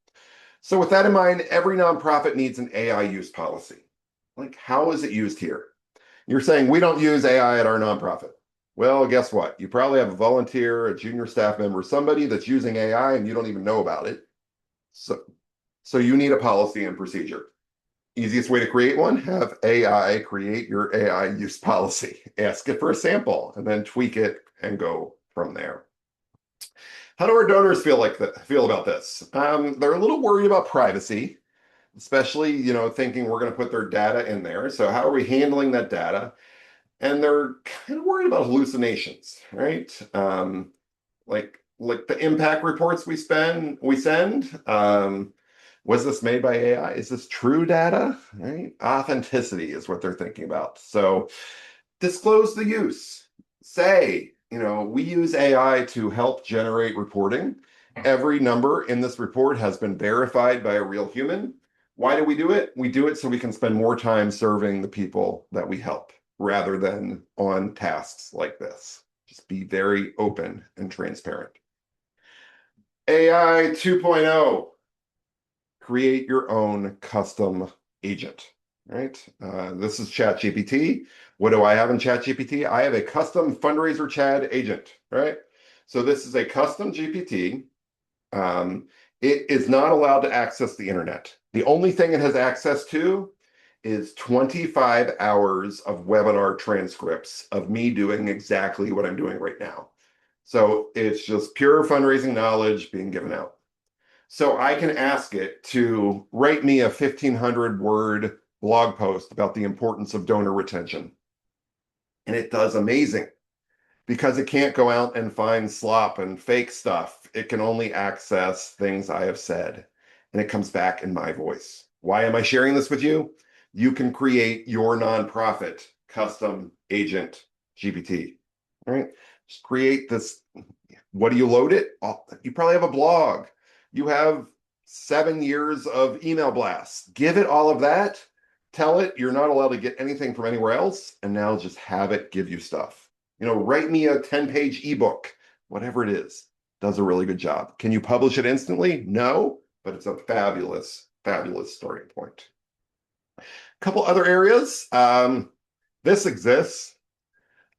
So with that in mind, every nonprofit needs an AI use policy. Like, how is it used here? You're saying we don't use AI at our nonprofit. Well, guess what? You probably have a volunteer, a junior staff member, somebody that's using AI and you don't even know about it. So you need a policy and procedure. Easiest way to create one, have AI create your AI use policy. Ask it for a sample and then tweak it and go from there. How do our donors feel about this? They're a little worried about privacy, especially, thinking we're going to put their data in there. So how are we handling that data? And they're kind of worried about hallucinations, right? Like the impact reports we send. Was this made by AI? Is this true data? Right? Authenticity is what they're thinking about. So disclose the use. Say, we use AI to help generate reporting. Every number in this report has been verified by a real human. Why do we do it? We do it so we can spend more time serving the people that we help rather than on tasks like this. Just be very open and transparent. AI 2.0, create your own custom agent, right? This is ChatGPT. What do I have in ChatGPT? I have a custom fundraiser Chad agent, right? So this is a custom GPT. It is not allowed to access the internet. The only thing it has access to is 25 hours of webinar transcripts of me doing exactly what I'm doing right now. So it's just pure fundraising knowledge being given out. So I can ask it to write me a 1,500 word blog post about the importance of donor retention. And it does amazing because it can't go out and find slop and fake stuff. It can only access things I have said, and it comes back in my voice. Why am I sharing this with you? You can create your nonprofit custom agent GPT, right? Just create this. What do you load it? You probably have a blog. You have 7 years of email blasts. Give it all of that. Tell it you're not allowed to get anything from anywhere else, and now just have it give you stuff. Write me a 10-page ebook, whatever it is. Does a really good job. Can you publish it instantly? No, but it's a fabulous, fabulous starting point. A couple other areas. This exists.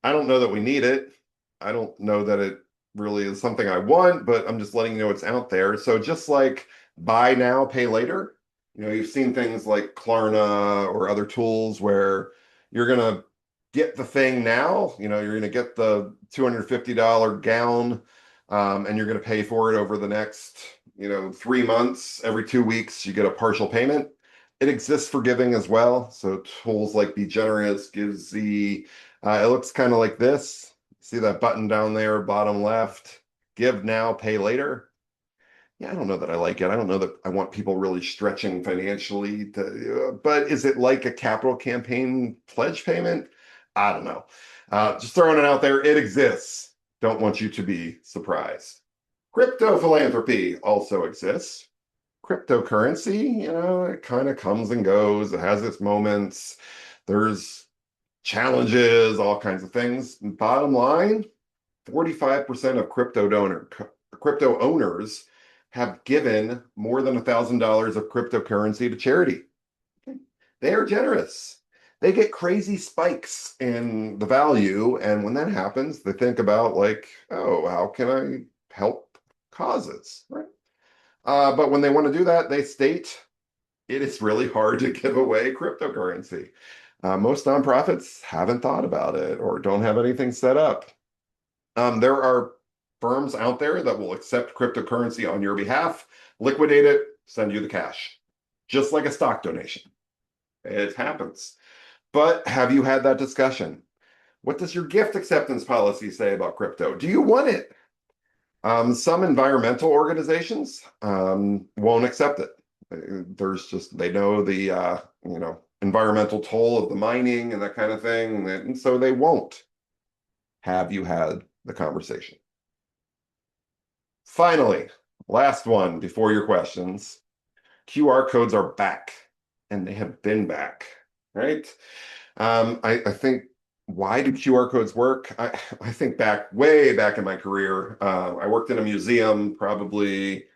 I don't know that we need it. I don't know that it really is something I want, but I'm just letting you know it's out there. So just like buy now, pay later, you've seen things like Klarna or other tools where you're going to get the thing now, you're going to get the $250 gown, and you're going to pay for it over the next, 3 months. Every 2 weeks, you get a partial payment. It exists for giving as well. So tools like Be Generous gives it looks kind of like this. See that button down there, bottom left, give now, pay later. Yeah, I don't know that I like it. I don't know that I want people really stretching financially but is it like a capital campaign pledge payment? I don't know. Just throwing it out there. It exists. Don't want you to be surprised. Crypto philanthropy also exists. Cryptocurrency, it kind of comes and goes. It has its moments. There's challenges, all kinds of things. Bottom line, 45% of crypto owners have given more than $1,000 of cryptocurrency to charity. They are generous. They get crazy spikes in the value, and when that happens, they think about oh, how can I help causes, right? But when they want to do that, they state it is really hard to give away cryptocurrency. Most nonprofits haven't thought about it or don't have anything set up. There are firms out there that will accept cryptocurrency on your behalf, liquidate it, send you the cash, just like a stock donation. It happens. But have you had that discussion? What does your gift acceptance policy say about crypto? Do you want it? Some environmental organizations won't accept it. They know the environmental toll of the mining and that kind of thing, and so they won't. Have you had the conversation? Finally, last one before your questions. QR codes are back, and they have been back, right? I think, why do QR codes work? I think way back in my career, I worked in a museum probably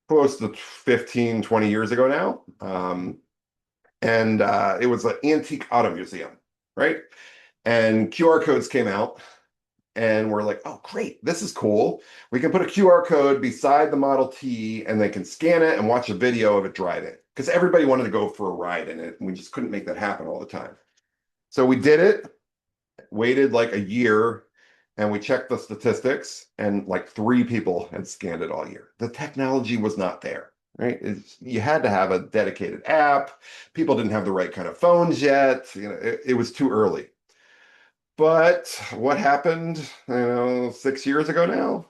close to 15, 20 years ago now. And it was an antique auto museum, right? And QR codes came out, and we're like, oh, great, this is cool. We can put a QR code beside the Model T, and they can scan it and watch a video of it driving. Because everybody wanted to go for a ride in it, and we just couldn't make that happen all the time. So we did it, waited like a year, and we checked the statistics, and like 3 people had scanned it all year. The technology was not there, right? You had to have a dedicated app. People didn't have the right kind of phones yet. It was too early. But what happened, 6 years ago now?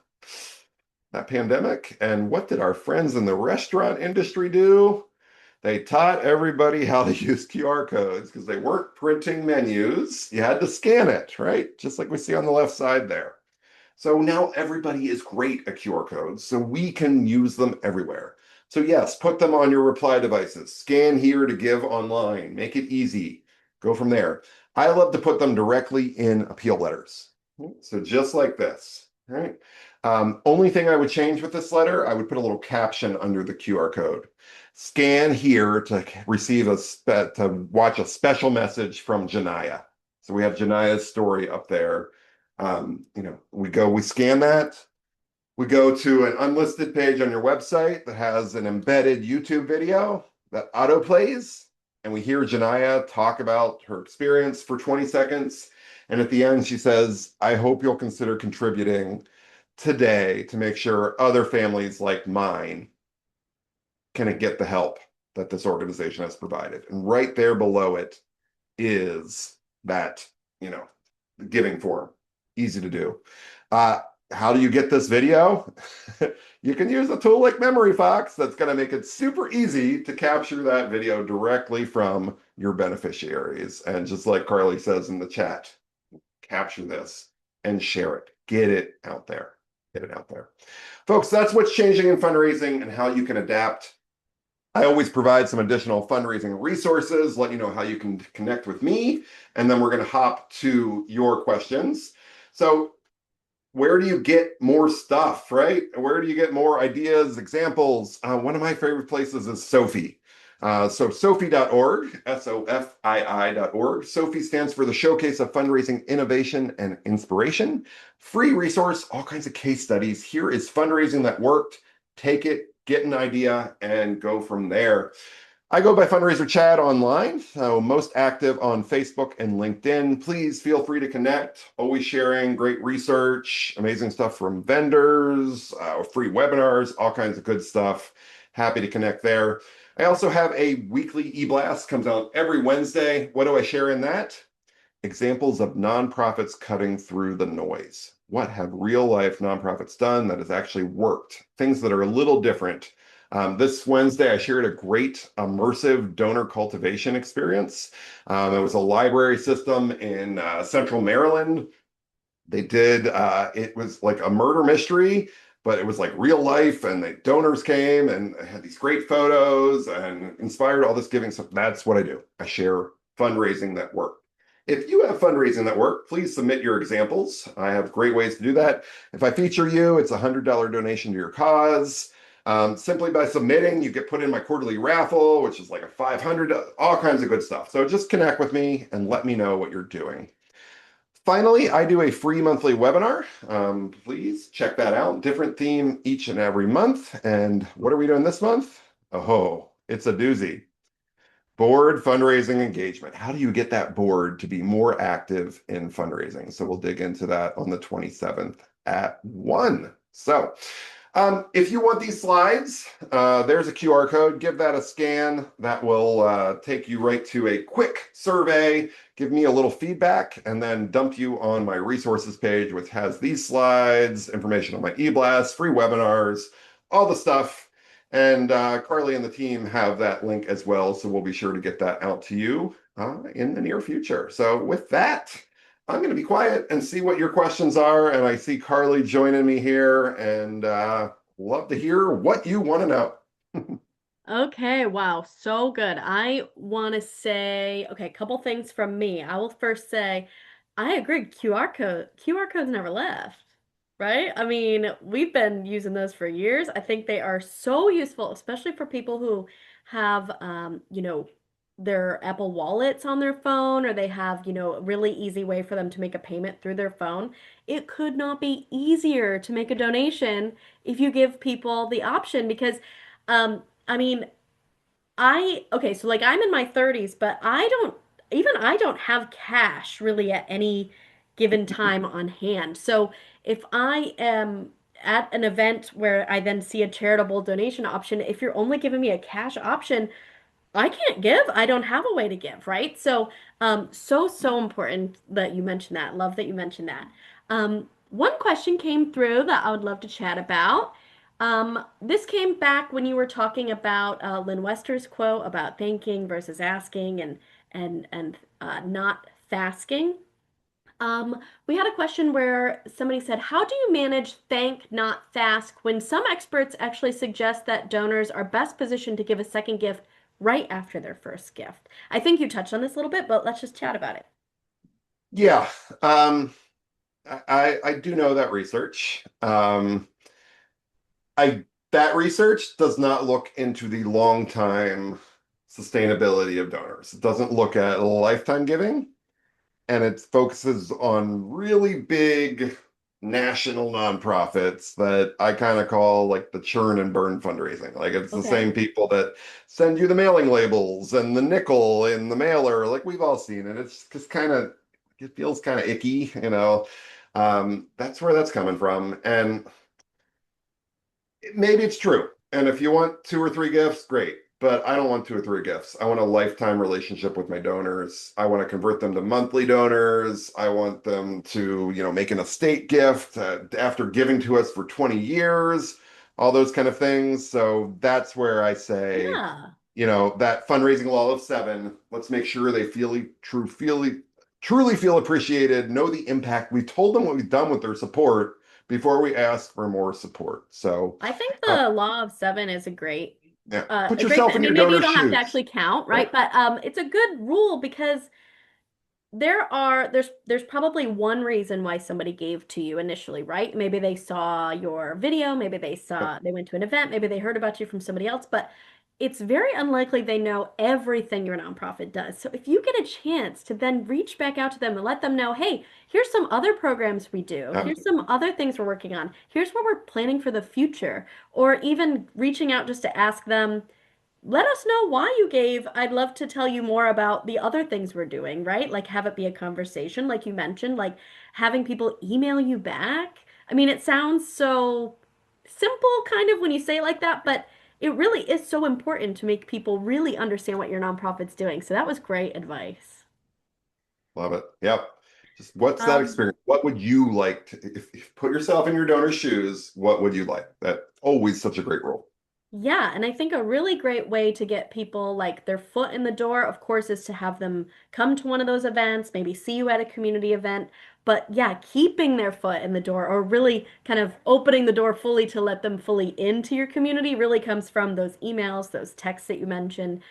That pandemic. And what did our friends in the restaurant industry do? They taught everybody how to use QR codes because they weren't printing menus. You had to scan it, right? Just like we see on the left side there. So now everybody is great at QR codes, so we can use them everywhere. So yes, put them on your reply devices. Scan here to give online. Make it easy. Go from there. I love to put them directly in appeal letters. So just like this, right? Only thing I would change with this letter, I would put a little caption under the QR code. Scan here to receive to watch a special message from Janaya. So we have Janaya's story up there. We scan that. We go to an unlisted page on your website that has an embedded YouTube video that autoplays, and we hear Janaya talk about her experience for 20 seconds. And at the end, she says, I hope you'll consider contributing today to make sure other families like mine can get the help that this organization has provided. And right there below it is that, you know, giving form. Easy to do. Uh, how do you get this video? You can use a tool like Memory Fox that's going to make it super easy to capture that video directly from your beneficiaries. And just like Carly says in the chat, capture this and share it. Get it out there. Get it out there. Folks, that's what's changing in fundraising and how you can adapt. I always provide some additional fundraising resources, let you know how you can connect with me, and then we're going to hop to your questions. So where do you get more stuff, right? Where do you get more ideas, examples? One of my favorite places is Sophie. So Sophie.org, SOFII.org. Sophie stands for the Showcase of Fundraising Innovation and Inspiration. Free resource, all kinds of case studies. Here is fundraising that worked. Take it, get an idea, and go from there. I go by Fundraiser Chad online, so most active on Facebook and LinkedIn. Please feel free to connect. Always sharing great research, amazing stuff from vendors, free webinars, all kinds of good stuff. Happy to connect there. I also have a weekly e-blast, comes out every Wednesday. What do I share in that? Examples of nonprofits cutting through the noise. What have real life nonprofits done that has actually worked? Things that are a little different. This Wednesday, I shared a great immersive donor cultivation experience. It was a library system in Central Maryland. It was like a murder mystery, but it was like real life, and the donors came and had these great photos and inspired all this giving. So that's what I do. I share fundraising that worked. If you have fundraising that work, please submit your examples. I have great ways to do that. If I feature you, it's a $100 donation to your cause. Simply by submitting, you get put in my quarterly raffle, which is like a 500, all kinds of good stuff. So just connect with me and let me know what you're doing. Finally, I do a free monthly webinar. Please check that out. Different theme each and every month. And what are we doing this month? Oh, it's a doozy. Board fundraising engagement. How do you get that board to be more active in fundraising? So we'll dig into that on the 27th at 1. So if you want these slides, there's a QR code. Give that a scan. That will take you right to a quick survey, give me a little feedback, and then dump you on my resources page, which has these slides, information on my e-blast, free webinars, all the stuff. And Carly and the team have that link as well, so we'll be sure to get that out to you in the near future. So with that, I'm going to be quiet and see what your questions are. And I see Carly joining me here, and love to hear what you want to know. Okay, wow, so good. I want to say, okay, a couple things from me. I will first say, I agree, QR codes never left, right? I mean, we've been using those for years. I think they are so useful, especially for people who have, their Apple wallets on their phone, or they have, a really easy way for them to make a payment through their phone. It could not be easier to make a donation if you give people the option because, I mean, okay, so like I'm in my 30s, but I don't have cash really at any given time on hand. So if I am at an event where I then see a charitable donation option, if you're only giving me a cash option, I can't give. I don't have a way to give, right? So, so important that you mentioned that. Love that you mentioned that. One question came through that I would love to chat about. This came back when you were talking about Lynn Wester's quote about thanking versus asking and not fasking. We had a question where somebody said, how do you manage thank, not ask, when some experts actually suggest that donors are best positioned to give a second gift right after their first gift? I think you touched on this a little bit, but let's just chat about it. Yeah. I do know that research. I that research does not look into the long time sustainability of donors. It doesn't look at lifetime giving, and it focuses on really big national nonprofits that I kind of call like the churn and burn fundraising. Like it's the Okay. same people that send you the mailing labels and the nickel in the mailer. Like we've all seen it. It's just kind of it feels kind of icky, you know. That's where that's coming from. And maybe it's true. And if you want two or three gifts, great. But I don't want two or three gifts. I want a lifetime relationship with my donors. I want to convert them to monthly donors. I want them to, make an estate gift after giving to us for 20 years, all those kind of things. So that's where I say, Yeah. that fundraising law of seven, let's make sure they truly feel appreciated, know the impact. We told them what we've done with their support before we ask for more support. So, I think uh, the law of seven is yeah, put a great yourself thing. I in your mean, maybe you donor's don't have to shoes, actually count, right? right? But it's a good rule because there's probably one reason why somebody gave to you initially, right? Maybe they saw your video, maybe Yep. they went to an event, maybe they heard about you from somebody else, but it's very unlikely they know everything your nonprofit does. So if you get a chance to then reach back out to them and let them know, hey, here's some other programs we do. Yep. Here's some other things we're working on. Here's what we're planning for the future. Or even reaching out just to ask them, let us know why you gave. I'd love to tell you more about the other things we're doing, right? Like have it be a conversation, like you mentioned, like having people email you back. I mean, it sounds so simple kind of when you say it like that, but it really is so important to make people really understand what your nonprofit's doing. So that was great advice. Love it. Yep. Just what's that Um, experience? What would you like to, if put yourself in your donor's shoes, what would you like? That always such a great rule. Yeah, and I think a really great way to get people like their foot in the door, of course, is to have them come to one of those events, maybe see you at a community event. But yeah, keeping their foot in the door or really kind of opening the door fully to let them fully into your community really comes from those emails, those texts that you mentioned,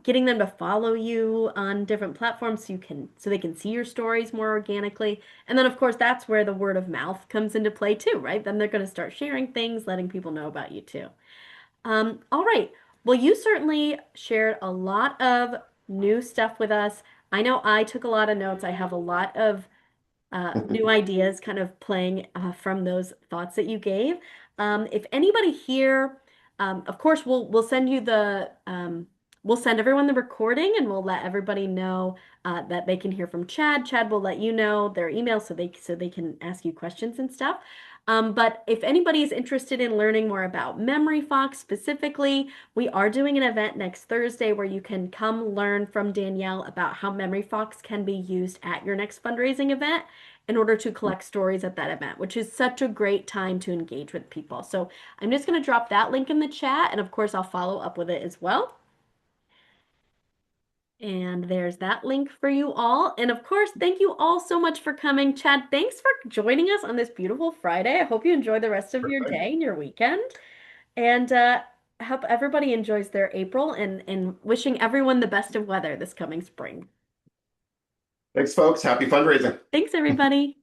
getting them to follow you on different platforms so they can see your stories more organically. And then of course that's where the word of mouth comes into play too, right? Then they're going to start sharing things, letting people know about you too. All right. Well, you certainly shared a lot of new stuff with us. I know I took a lot of notes. I have a lot of new ideas kind of playing from those thoughts that you gave. If anybody here, of course, we'll send you we'll send everyone the recording and we'll let everybody know that they can hear from Chad. Chad will let you know their email so they can ask you questions and stuff. But if anybody's interested in learning more about Memory Fox specifically, we are doing an event next Thursday where you can come learn from Danielle about how Memory Fox can be used at your next fundraising event in order to collect stories at that event, which is such a great time to engage with people. So I'm just going to drop that link in the chat, and of course, I'll follow up with it as well. And there's that link for you all. And of course, thank you all so much for coming. Chad, thanks for joining us on this beautiful Friday. I hope you enjoy the rest of your Perfect. day and your weekend. And I hope everybody enjoys their April and wishing everyone the best of weather this coming spring. Thanks, folks. Happy fundraising. Thanks, everybody.